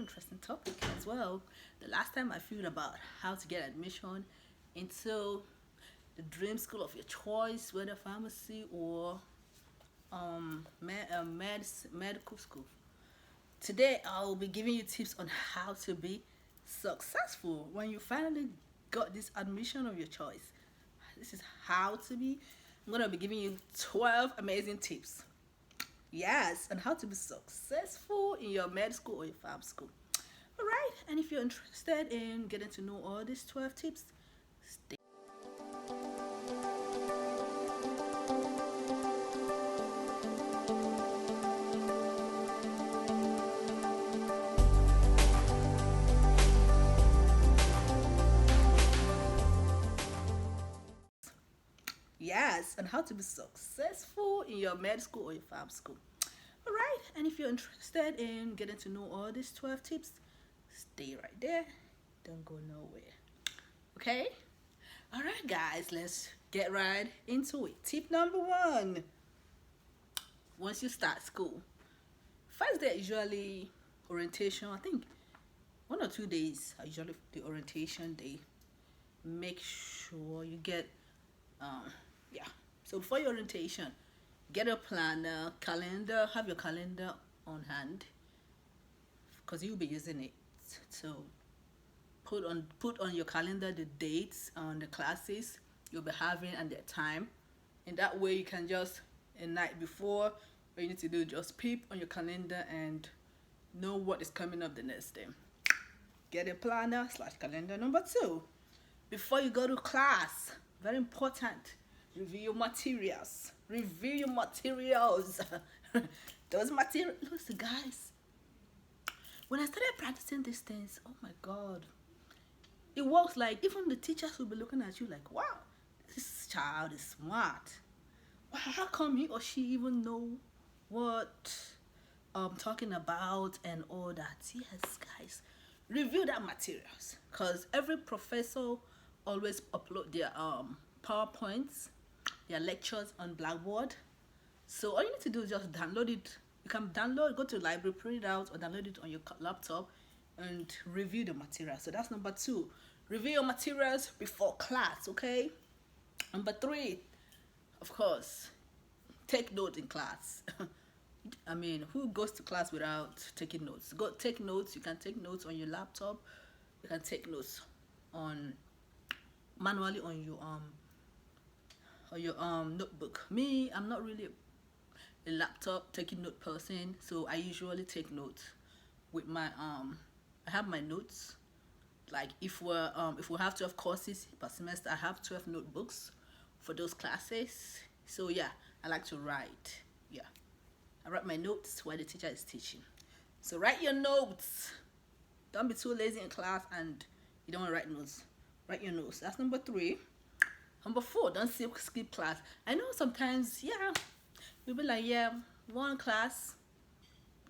interesting topic as well. The last time I feel about how to get admission into the dream school of your choice, whether pharmacy or medical school. Today I'll be giving you tips on how to be successful when you finally got this admission of your choice. This is how to be. I'm gonna be giving you 12 amazing tips. Yes, on how to be successful in your med school or your farm school. Alright, and if you're interested in getting to know all these 12 tips, stay. Yes, and how to be successful in your med school or your farm school. Alright, and if you're interested in getting to know all these 12 tips, stay right there. Don't go nowhere. Okay? Alright, guys, let's get right into it. Tip number 1. Once you start school, first day usually orientation. I think 1 or 2 days are usually the orientation day. Make sure you get yeah. So before your orientation, get a planner, calendar, have your calendar on hand because you'll be using it. So put on your calendar the dates on the classes you'll be having and their time. And that way you can just a night before what you need to do, just peep on your calendar and know what is coming up the next day. Get a planner / calendar. Number 2, before you go to class, very important, review your materials. Review your materials. Those materials, listen guys, when I started practicing these things, oh my god, it works. Like even the teachers will be looking at you like, wow, this child is smart. Wow, how come he or she even know what I'm talking about and all that? Yes guys, review that materials because every professor always upload their PowerPoints, their lectures on Blackboard. So all you need to do is just download it. You can go to the library, print it out, or download it on your laptop and review the material. So that's number 2. Review your materials before class, okay? Number 3, of course, take notes in class. I mean, who goes to class without taking notes? Go take notes. You can take notes on your laptop. You can take notes on manually on your notebook. Me, I'm not really a laptop taking note person, so I usually take notes with my I have my notes. Like if we have 12 courses per semester, I have 12 notebooks for those classes. So yeah, I like to write. Yeah, I write my notes while the teacher is teaching. So write your notes. Don't be too lazy in class and you don't want to write notes. Write your notes. That's number 3. Number 4, don't skip class. I know sometimes, yeah, you'll be like, yeah, one class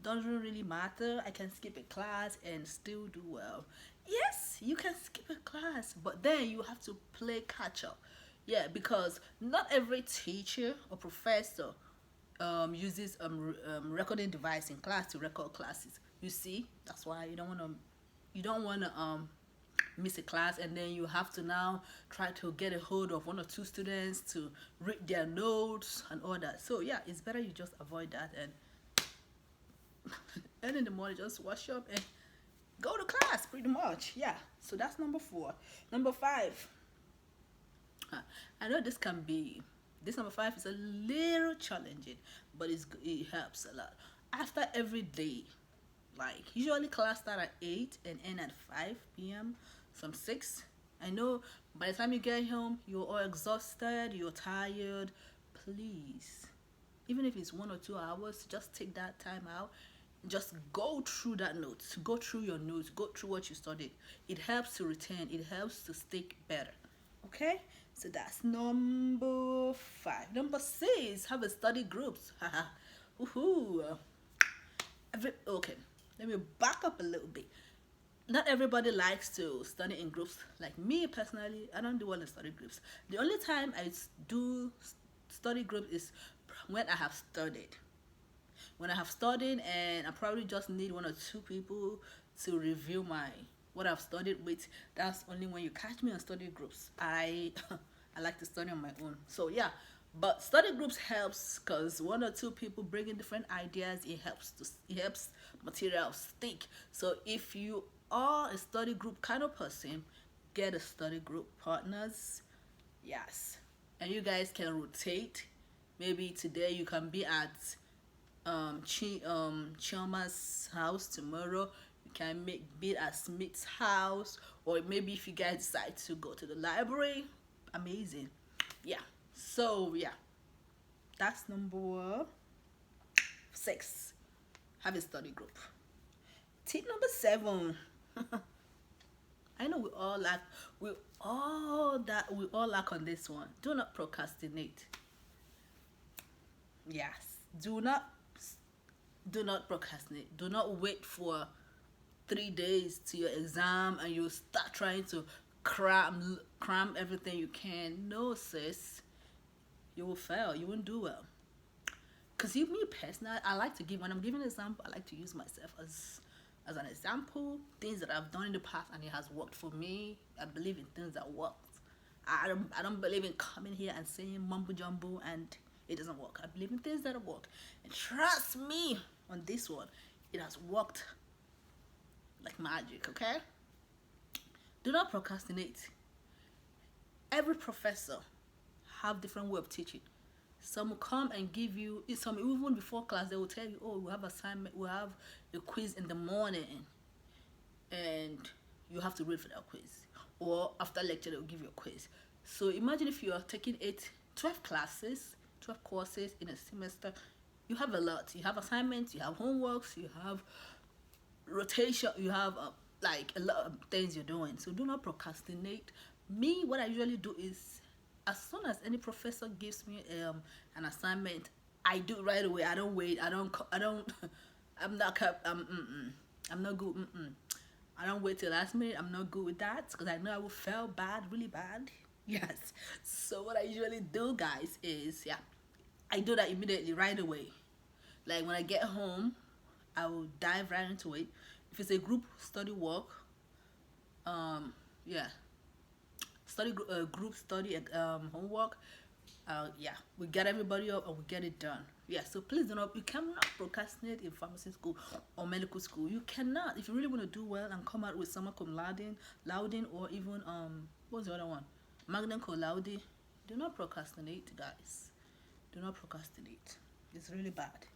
doesn't really matter. I can skip a class and still do well. Yes, you can skip a class, but then you have to play catch up. Yeah, because not every teacher or professor uses recording device in class to record classes. You see, that's why you don't want to miss a class and then you have to now try to get a hold of 1 or 2 students to read their notes and all that. So yeah, it's better you just avoid that and in the morning just wash up and go to class pretty much. Yeah, so that's number 4. Number 5, I know this number 5 is a little challenging, but it helps a lot. After every day, like usually class start at 8 and end at 5 p.m. some 6. I know by the time you get home you're all exhausted, you're tired. Please, even if it's 1 or 2 hours, just take that time out. Just go through that notes, go through your notes, go through what you studied. It helps to retain, it helps to stick better. Okay, so that's number 5. Number 6, have a study groups. Woohoo. Okay, let me back up a little bit. Not everybody likes to study in groups. Like me personally, I don't do well in study groups. The only time I do study group is when I have studied. When I have studied and I probably just need 1 or 2 people to review my what I've studied with. That's only when you catch me on study groups. I I like to study on my own. So yeah, but study groups helps because one or two people bring in different ideas. It helps material stick. So if you are a study group kind of person, get a study group partners. Yes, and you guys can rotate. Maybe today you can be at Chioma's house, tomorrow you can make be at Smith's house, or maybe if you guys decide to go to the library, amazing. Yeah. So yeah, that's number 6. Have a study group. Tip number 7. I know we all lack on this one. Do not procrastinate. Yes. Do not procrastinate. Do not wait for 3 days to your exam and you start trying to cram everything you can. No, sis, you will fail. You won't do well. Because me personally, I like to give, when I'm giving an example, I like to use myself as an example. Things that I've done in the past and it has worked for me. I believe in things that work. I don't believe in coming here and saying mumbo jumbo and it doesn't work. I believe in things that work. And trust me on this one, it has worked like magic, okay? Do not procrastinate. Every professor have different way of teaching. Some will come and give you, some even before class, they will tell you, oh, we have assignment, we have a quiz in the morning, and you have to read for that quiz. Or after lecture, they will give you a quiz. So imagine if you are taking 12 classes, 12 courses in a semester, you have a lot. You have assignments, you have homeworks, you have rotation, you have like a lot of things you're doing. So do not procrastinate. Me, what I usually do is, as soon as any professor gives me an assignment, I do it right away. I don't wait. I'm not I'm not good. I don't wait till last minute. I'm not good with that because I know I will fail bad, really bad. Yes. So what I usually do, guys, is I do that immediately, right away. Like when I get home, I will dive right into it. If it's a group study work, group study homework, we get everybody up and we get it done. Yeah, so please do not, you cannot procrastinate in pharmacy school or medical school. You cannot. If you really want to do well and come out with summa cum laude, or even what's the other one, magna cum laude, do not procrastinate, guys. Do not procrastinate. It's really bad.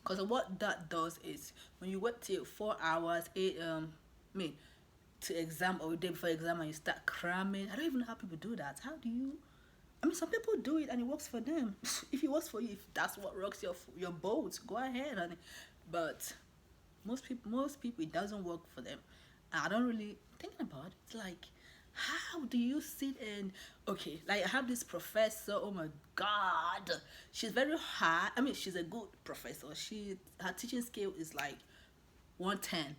Because what that does is, when you wait till 4 hours, to exam or a day before exam and you start cramming. I don't even know how people do that. How do you? Some people do it and it works for them. If it works for you, if that's what rocks your boat, go ahead, honey. But most people, it doesn't work for them. I don't really thinking about it. It's like, how do you sit and like I have this professor, oh my god, she's very hard. She's a good professor. Her teaching skill is like 110.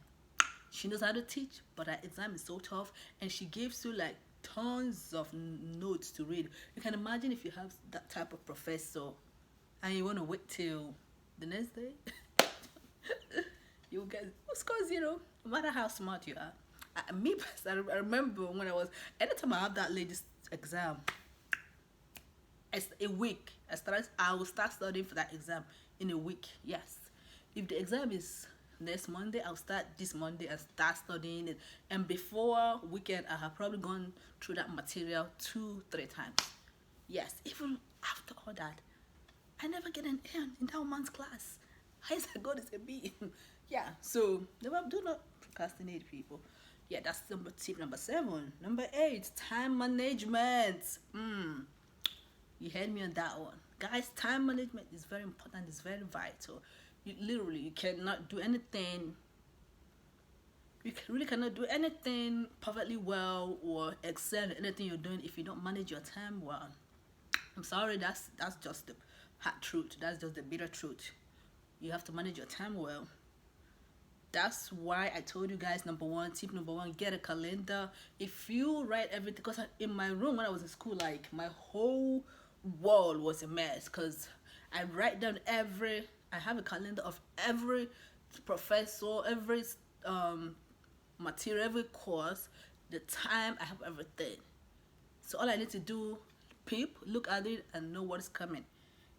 She knows how to teach, but her exam is so tough, and she gives you like tons of notes to read. You can imagine if you have that type of professor and you want to wait till the next day. You'll get score 0, no matter how smart you are. I remember when anytime I have that lady's exam, it's a week. I will start studying for that exam in a week. Yes, if the exam is next Monday, I'll start this Monday and start studying it. And before weekend, I have probably gone through that material 2-3 times. Yes, even after all that, I never get an A in that man's class. I said, God is a B. Yeah, so do not procrastinate, people. Yeah, that's tip number 7. Number 8, time management. You heard me on that one. Guys, time management is very important. It's very vital. You cannot do anything. You really cannot do anything perfectly well or excel in anything you're doing if you don't manage your time well. I'm sorry, that's just the hard truth. That's just the bitter truth. You have to manage your time well. That's why I told you guys, tip number one, get a calendar. If you write everything, because in my room when I was in school, like my whole wall was a mess because I write down I have a calendar of every professor, every um material, every course, the time, I have everything. So all I need to do, peep, look at it, and know what's coming.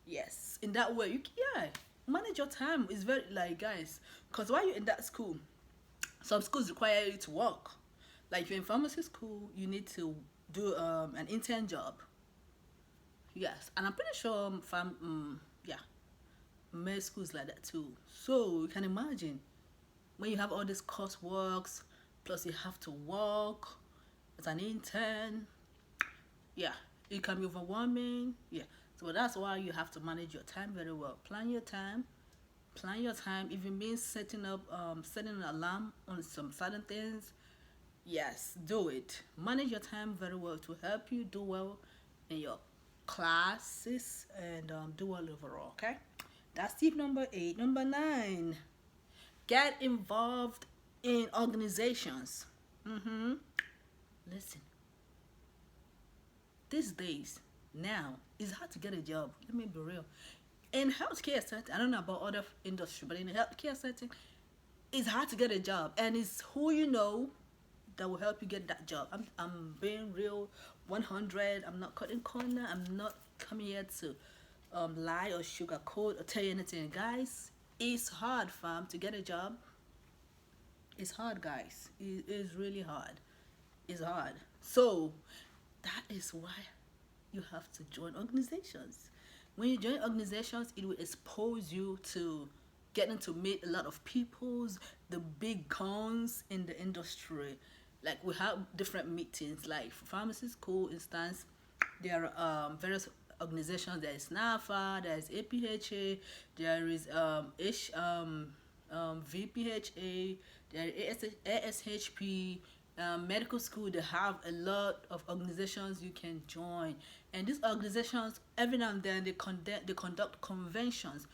Yes, in that way, yeah, manage your time. It's very like guys, because while you're in that school, some schools require you to work. Like if you're in pharmacy school, you need to do an intern job. Yes, and I'm pretty sure yeah, med schools like that too. So you can imagine when you have all these courseworks, plus you have to work as an intern. Yeah, it can be overwhelming. Yeah, so that's why you have to manage your time very well. Plan your time. Plan your time. If it means setting an alarm on some certain things, yes, do it. Manage your time very well to help you do well in your classes and do well overall. Okay, that's tip number 8. Number 9, get involved in organizations. Listen, these days now it's hard to get a job. Let me be real. In healthcare setting, I don't know about other industry, but in the healthcare setting, it's hard to get a job, and it's who you know that will help you get that job. I'm being real, 100. I'm not cutting corner. I'm not coming here to lie or sugarcoat or tell you anything, guys. It's hard, fam, to get a job. It's hard, guys. It is really hard. It's hard. So that is why you have to join organizations. When you join organizations, it will expose you to getting to meet a lot of peoples, the big guns in the industry. Like we have different meetings. Like for pharmacy school instance, there are various organizations. There is NAFA, there is APHA, there is VPHA, there is ASHP, medical school. They have a lot of organizations you can join, and these organizations every now and then they conduct conventions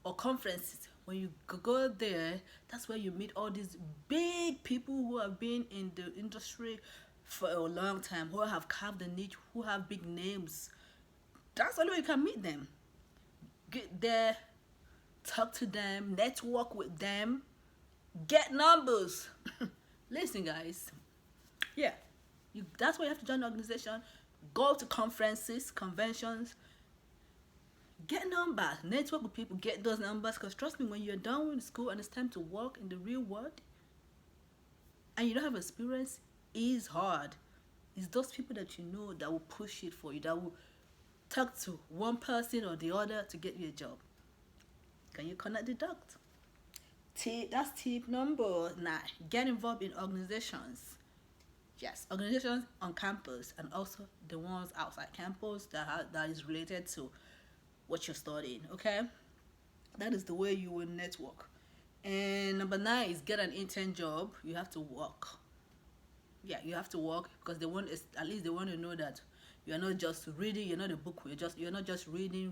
or conferences. When you go there, that's where you meet all these big people who have been in the industry for a long time, who have carved a niche, who have big names. That's the only way you can meet them. Get there, talk to them, network with them, get numbers. Listen, guys. Yeah, that's why you have to join an organization. Go to conferences, conventions, get numbers, network with people, get those numbers. Because trust me, when you're done with school and it's time to work in the real world and you don't have experience, it's hard. It's those people that you know that will push it for you, that will talk to one person or the other to get you a job. Can you connect the dots? That's tip number 9. Get involved in organizations. Yes, organizations on campus and also the ones outside campus that is related to what you're studying. Okay, that is the way you will network. And number 9 is get an intern job. You have to work. Yeah, you have to work because at least they want to know that you're not just reading. You're not a book. You're not just reading,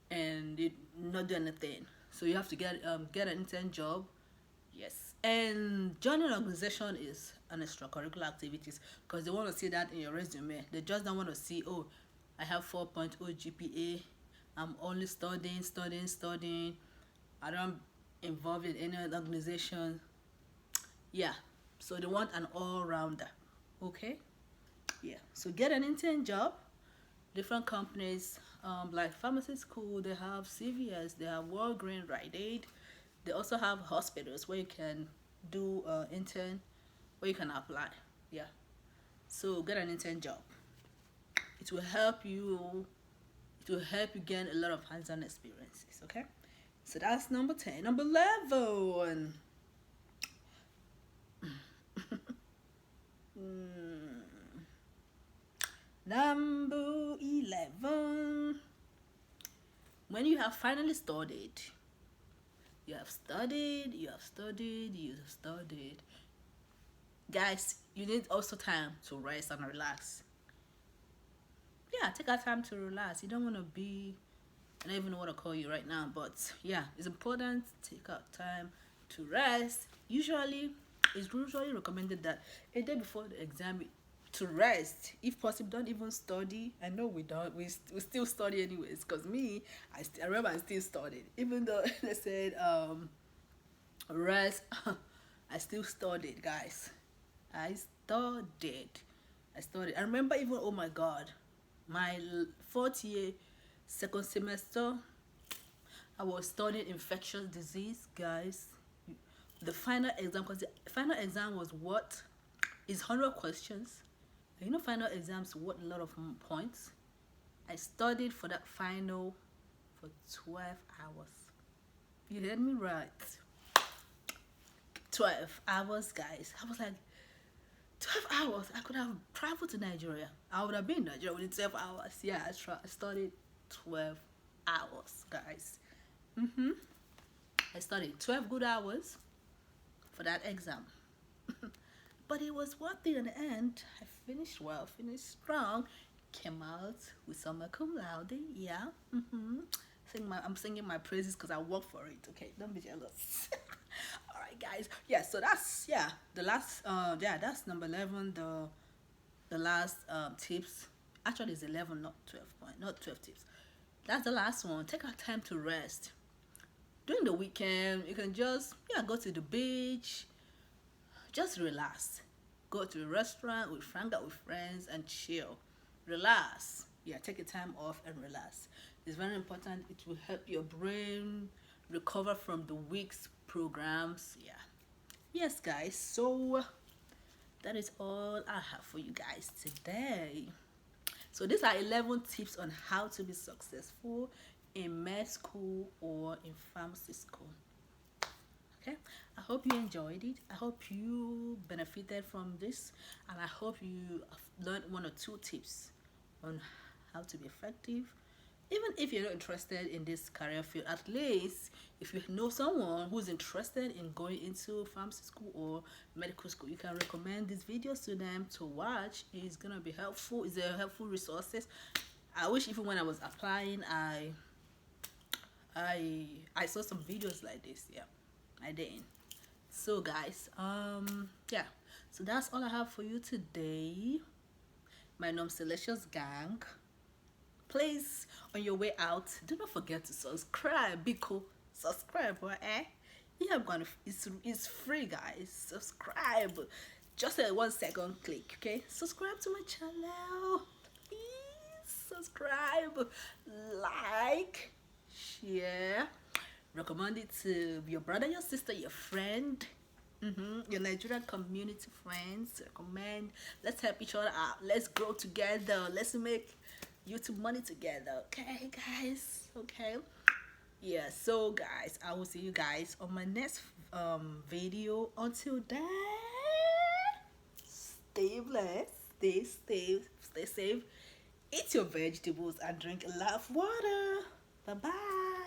and you not do anything. So you have to get an intern job. Yes, and joining an organization is an extracurricular activities because they want to see that in your resume. They just don't want to see, oh, I have 4.0 GPA. I'm only studying. I don't involve in any other organization. Yeah, so they want an all-rounder. Okay, yeah. So get an intern job. Different companies, like pharmacy school, they have CVS, they have Walgreens, Rite Aid. They also have hospitals where you can do intern, where you can apply. Yeah. So get an intern job. It will help you. It will help you gain a lot of hands-on experiences. Okay. So that's number 10. Number 11. Number 11. When you have finally studied, you have studied. Guys, you need also time to rest and relax. Yeah, take our time to relax. You don't want to be, I don't even know what to call you right now, but yeah, it's important to take out time to rest. It's usually recommended that a day before the exam to rest. If possible, don't even study. I know we don't. We still study anyways. Cause me, I remember I still studied, even though they said Rest. I still studied, guys. I studied. I remember even, oh my god, my fourth year, second semester, I was studying infectious disease, guys. The final exam, because the final exam was what? It's 100 questions. And you know, final exams worth a lot of points. I studied for that final for 12 hours. You heard me right. 12 hours, guys. I was like, 12 hours? I could have traveled to Nigeria. I would have been in Nigeria within 12 hours. Yeah, I studied 12 hours, guys. I studied 12 good hours for that exam. But it was worth it in the end. I finished well, finished strong, came out with summa cum laude. Yeah. I'm singing my praises because I work for it. Okay, don't be jealous. All right, guys. Yeah. So that's the last. That's number 11. The last tips. Actually, it's 11, not 12 point, not 12 tips. That's the last one. Take our time to rest. During the weekend, you can just go to the beach, just relax. Go to a restaurant with hang out with friends and chill. Relax. Yeah, take your time off and relax. It's very important. It will help your brain recover from the week's programs. Yeah. Yes, guys. So that is all I have for you guys today. So these are 11 tips on how to be successful in med school or in pharmacy school. Okay, I hope you enjoyed it. I hope you benefited from this, and I hope you learned 1 or 2 tips on how to be effective. Even if you're not interested in this career field, at least if you know someone who's interested in going into pharmacy school or medical school, you can recommend these videos to them to watch. It's gonna be helpful. It's a helpful resources. I wish even when I was applying, I saw some videos like this. Yeah, I didn't. So guys, so that's all I have for you today, my Nomsilacious gang. Please, on your way out, do not forget to subscribe. Because subscribe, eh? Yeah, it's free, guys. Subscribe. Just a 1-second click, okay? Subscribe to my channel. Please subscribe, like, share, recommend it to your brother, your sister, your friend, your Nigerian community friends. Recommend. Let's help each other out. Let's grow together. Let's make YouTube money together. Okay, guys. Okay. Yeah. So, guys, I will see you guys on my next video. Until then, stay blessed. Stay safe. Eat your vegetables and drink a lot of water. Bye bye.